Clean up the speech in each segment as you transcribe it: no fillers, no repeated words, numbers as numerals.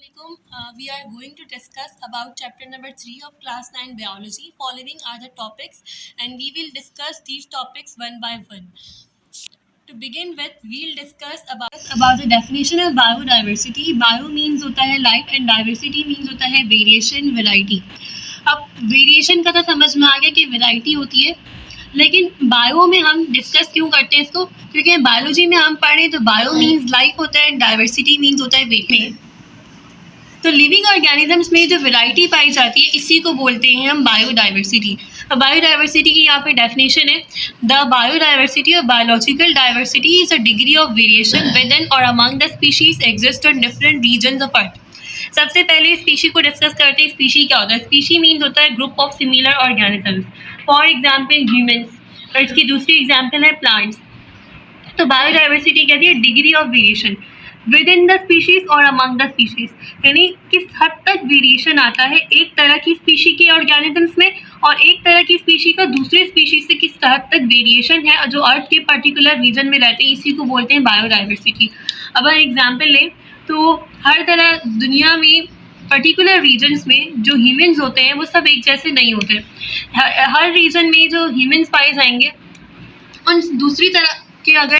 Assalamualaikum. We are going to discuss about chapter number 3 of class 9 biology. Following are the topics and we will discuss these topics one by one. To begin with, we'll discuss about the definition of biodiversity. Bio means होता है life and diversity means होता है variation, variety. अब variation का तो समझ में आ गया कि वैरायटी होती है, लेकिन बायो में हम डिस्कस क्यों करते हैं इसको? क्योंकि बायोलॉजी में हम पढ़े तो बायो मीन्स लाइफ होता है, डाइवर्सिटी मीन्स होता है वेरिएशन। तो लिविंग ऑर्गेनिजम्स में जो वैरायटी पाई जाती है इसी को बोलते हैं हम बायोडाइवर्सिटी। बायोडाइवर्सिटी की यहाँ पे डेफिनेशन है, द बायोडाइवर्सिटी और biological diversity is a degree of variation within और among the species exist on different regions of earth. सबसे पहले स्पीशी को डिस्कस करते हैं। स्पीशी क्या होता है? स्पीशी मीन्स होता है group of similar organisms, for example humans, और इसकी दूसरी एग्जाम्पल है प्लांट्स। तो बायोडाइवर्सिटी कहती है degree of variation with in the species और अमंग द स्पीशीज, यानी किस हद तक वेरिएशन आता है एक तरह की स्पीशी के ऑर्गेनिजम्स में और एक तरह की स्पीशी का दूसरे स्पीशीज से किस हद तक वेरिएशन है जो अर्थ के पर्टिकुलर रीजन में रहते हैं, इसी को बोलते हैं बायोडाइवर्सिटी। अब एग्जाम्पल लें तो हर तरह दुनिया में पर्टिकुलर रीजन्स में जो ह्यूमन्स होते हैं वो सब एक जैसे नहीं होते। हर रीजन में जो ह्यूमन्स पाए जाएंगे उन दूसरी तरह के, अगर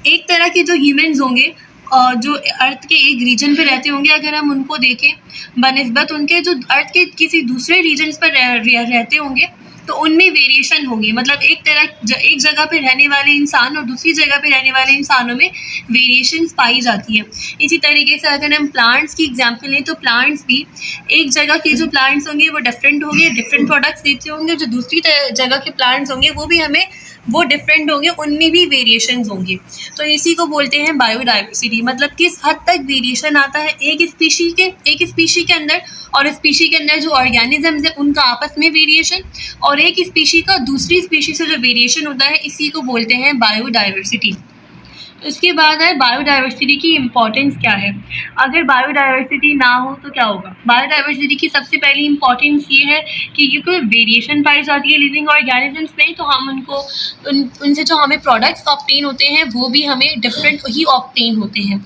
एक तरह के जो ह्यूमन्स होंगे और जो अर्थ के एक रीजन पे रहते होंगे, अगर हम उनको देखें बनिस्बत उनके जो अर्थ के किसी दूसरे रीजन्स पर रहते होंगे तो उनमें वेरिएशन होगी। मतलब एक जगह पे रहने वाले इंसान और दूसरी जगह पे रहने वाले इंसानों में वेरिएशंस पाई जाती है। इसी तरीके से अगर हम प्लांट्स की एग्जांपल लें तो प्लांट्स भी एक जगह के जो प्लांट्स होंगे वो डिफरेंट होंगे, डिफरेंट प्रोडक्ट्स देते होंगे। जो दूसरी जगह के प्लांट्स होंगे वो भी हमें वो डिफरेंट होंगे, उनमें भी वेरिएशंस होंगे। तो इसी को बोलते हैं बायोडाइवर्सिटी। मतलब किस हद तक वेरिएशन आता है एक स्पीशी के अंदर, और स्पीशी के अंदर जो ऑर्गेनिजम्स है उनका आपस में वेरिएशन, और एक स्पीशी का दूसरी स्पीशी से जो वेरिएशन होता है इसी को बोलते हैं बायोडाइवर्सिटी। उसके बाद है बायोडाइवर्सिटी की इम्पोर्टेंस क्या है। अगर बायोडाइवर्सिटी ना हो तो क्या होगा? बायोडाइवर्सिटी की सबसे पहली इम्पोर्टेंस ये है कि ये कोई वेरिएशन पाई जाती है लिविंग ऑर्गेनिजम्स में, तो हम उनसे जो हमें प्रोडक्ट्स ऑब्टेन होते हैं वो भी हमें डिफरेंट ही ऑब्टेन होते हैं।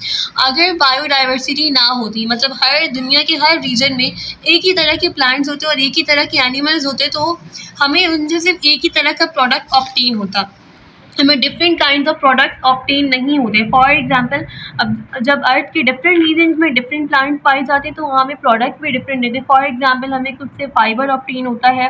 अगर बायोडाइवर्सिटी ना होती, मतलब हर दुनिया के हर रीजन में एक ही तरह के प्लांट्स होते और एक ही तरह के एनिमल्स होते, तो हमें उनसे सिर्फ एक ही तरह का प्रोडक्ट ऑब्टेन होता, हमें different kind of products obtain नहीं होते। फॉर एग्जांपल, अब जब अर्थ के डिफरेंट रीजन्स में डिफरेंट प्लांट्स पाए जाते हैं तो वहाँ हमें प्रोडक्ट्स भी डिफरेंट देते हैं। फॉर एग्जांपल, हमें कुछ से फाइबर ऑब्टेन होता है,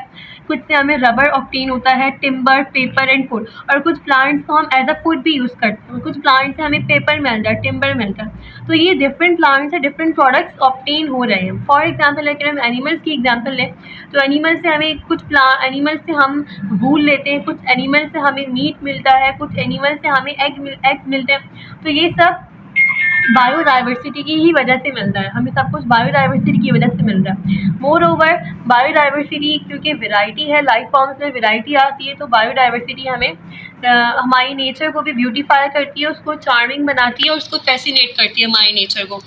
कुछ से हमें रबर ऑब्टेन होता है, टिम्बर, पेपर एंड फूड। और कुछ प्लांट्स को हम एज अ फूड भी यूज़ करते हैं, कुछ प्लांट्स से हमें पेपर मिलता है, टिम्बर मिलता है। तो ये डिफरेंट प्लांट्स से डिफरेंट प्रोडक्ट्स ऑब्टेन हो रहे हैं। फॉर एग्जाम्पल, अगर हम एनिमल्स की एग्जाम्पल लें तो एनिमल्स से हमें एनिमल्स से हम वूल लेते हैं, कुछ एनिमल से हमें मीट मिलता है, कुछ एनिमल से हमें एग्स मिलते हैं। तो ये सब बायोडाइवर्सिटी की ही वजह से मिलता है, हमें सब कुछ बायोडाइवर्सिटी की वजह से मिलता है। मोर ओवर, बायोडाइवर्सिटी क्योंकि वैरायटी है, लाइफ फॉर्म्स में वैरायटी आती है, तो बायोडाइवर्सिटी हमें हमारी नेचर को भी ब्यूटीफाई करती है, उसको चार्मिंग बनाती है और उसको फैसिनेट करती है हमारे नेचर को।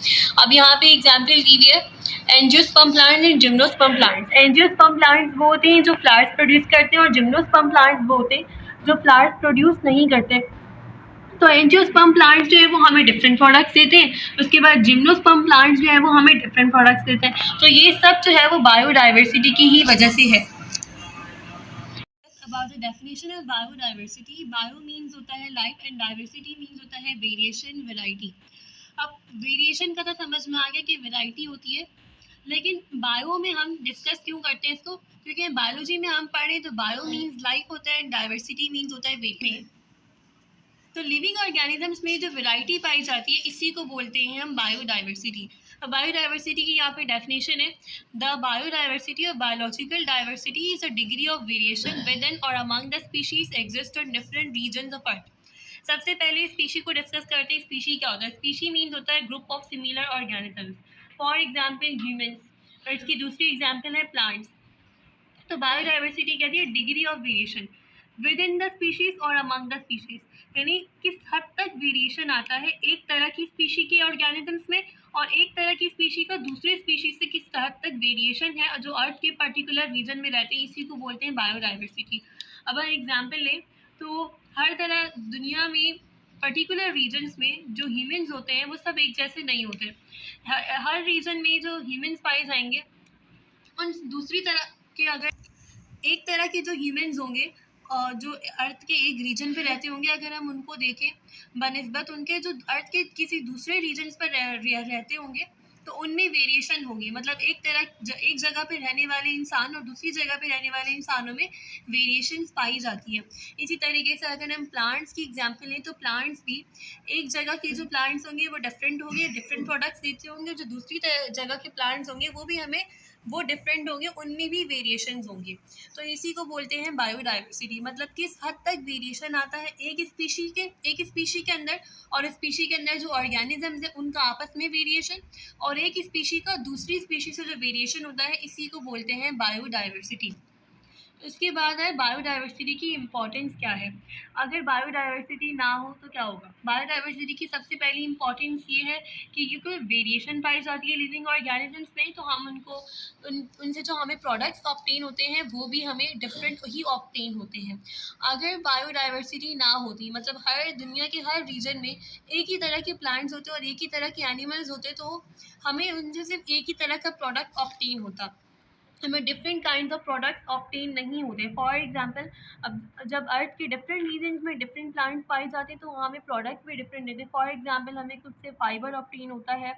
अब यहाँ पे एग्जाम्पल दी हुई है angiosperm plants and gymnosperm plants. Angiosperm plants वो होते हैं जो फ्लावर्स प्रोड्यूस करते हैं और जिम्नोस्पर्म प्लांट्स वो होते हैं जो फ्लावर्स प्रोड्यूस नहीं करते। तो एंजियोस्पर्म प्लांट्स जो है वो हमें डिफरेंट प्रोडक्ट्स देते हैं, उसके बाद जिम्नोस्पर्म प्लांट्स जो है वो हमें डिफरेंट प्रोडक्ट्स देते हैं। तो ये सब जो है वो बायोडाइवर्सिटी की ही वजह से है। About the definition of biodiversity, bio means होता है life and diversity means होता है variation, variety। अब वेरिएशन का तो समझ में आ गया कि वैरायटी होती है, लेकिन बायो में हम डिस्कस क्यों करते हैं इसको? क्योंकि बायोलॉजी में हम पढ़े तो बायो मीन्स लाइफ होता है, डाइवर्सिटी मीन्स होता है वेरिएशन। तो लिविंग ऑर्गेनिजम्स में जो वैरायटी पाई जाती है इसी को बोलते हैं हम बायोडाइवर्सिटी। बायोडाइवर्सिटी की यहाँ पे डेफिनेशन है, द बायोडाइवर्सिटी और biological diversity is a degree of variation within और among the species exist on different regions of earth. सबसे पहले स्पीशी को डिस्कस करते हैं। स्पीशी क्या होता है? स्पीशी मीन्स होता है group of similar organisms, for example humans, और इसकी दूसरी एग्जाम्पल है प्लांट्स। तो बायोडाइवर्सिटी कहती है degree of variation with in the species और अमंग द स्पीशीज, यानी किस हद तक वेरिएशन आता है एक तरह की स्पीशी के ऑर्गेनिजम्स में और एक तरह की स्पीशी का दूसरे स्पीशीज से किस हद तक वेरिएशन है जो अर्थ के पर्टिकुलर रीजन में रहते हैं, इसी को बोलते हैं बायोडाइवर्सिटी। अब एग्जाम्पल लें तो हर तरह दुनिया में पर्टिकुलर रीजन्स में जो ह्यूमन्स होते हैं वो सब एक जैसे नहीं होते। हर रीजन में जो ह्यूमन्स पाए जाएंगे उन दूसरी तरह के, अगर एक तरह के जो ह्यूमन्स होंगे जो अर्थ के एक रीजन पे रहते होंगे, अगर हम उनको देखें बनिस्बत उनके जो अर्थ के किसी दूसरे रीजन्स पर रहते होंगे, तो उनमें वेरिएशन होगी। मतलब एक जगह पे रहने वाले इंसान और दूसरी जगह पे रहने वाले इंसानों में वेरिएशंस पाई जाती है। इसी तरीके से अगर हम प्लांट्स की एग्जांपल लें, तो प्लांट्स भी एक जगह के जो प्लांट्स होंगे वो डिफरेंट होंगे, डिफरेंट प्रोडक्ट्स देते होंगे। जो दूसरी जगह के प्लांट्स होंगे वो भी हमें वो डिफरेंट होंगे, उनमें भी वेरिएशंस होंगे। तो इसी को बोलते हैं बायोडाइवर्सिटी। मतलब किस हद तक वेरिएशन आता है एक स्पीशी के अंदर, और स्पीशी के अंदर जो ऑर्गेनिजम्स है उनका आपस में वेरिएशन, और एक स्पीशी का दूसरी स्पीशी से जो वेरिएशन होता है, इसी को बोलते हैं बायोडाइवर्सिटी। उसके बाद है बायोडाइवर्सिटी की इम्पोर्टेंस क्या है। अगर बायोडाइवर्सिटी ना हो तो क्या होगा। बायोडाइवर्सिटी की सबसे पहली इम्पोर्टेंस ये है कि क्योंकि वेरिएशन पाई जाती है लिविंग ऑर्गेनिजम्स में, तो हम उनसे जो हमें प्रोडक्ट्स ऑब्टेन होते हैं वो भी हमें डिफरेंट ही ऑब्टेन होते हैं। अगर बायोडाइवर्सिटी ना होती, मतलब हर दुनिया के हर रीजन में एक ही तरह के प्लांट्स होते और एक ही तरह के एनिमल्स होते, तो हमें उनसे सिर्फ एक ही तरह का प्रोडक्ट ऑब्टेन होता, हमें different kind of products obtain नहीं होते। फॉर एग्जांपल, अब जब अर्थ के डिफरेंट रीजन्स में डिफरेंट प्लांट्स पाए जाते हैं, तो वहाँ हमें प्रोडक्ट्स भी डिफरेंट देते हैं। फॉर एग्जांपल, हमें कुछ से फाइबर ऑब्टेन होता है,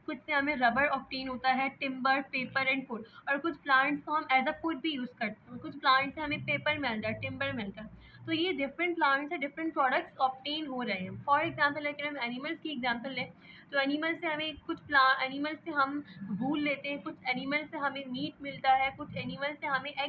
कुछ से हमें रबर ऑब्टेन होता है, टिम्बर, पेपर एंड फूड। और कुछ प्लांट्स को हम एज अ फूड भी यूज़ करते हैं। कुछ प्लांट्स से हमें पेपर मिलता है, टिम्बर मिलता है। तो ये डिफरेंट प्लांट्स से डिफरेंट प्रोडक्ट्स ऑब्टेन हो रहे हैं। फॉर एग्जांपल, अगर हम एनिमल्स की एग्जांपल लें, तो एनिमल से हमें एनिमल से हम वूल लेते हैं, कुछ एनिमल से हमें मीट मिलता है, कुछ एनिमल से हमें एग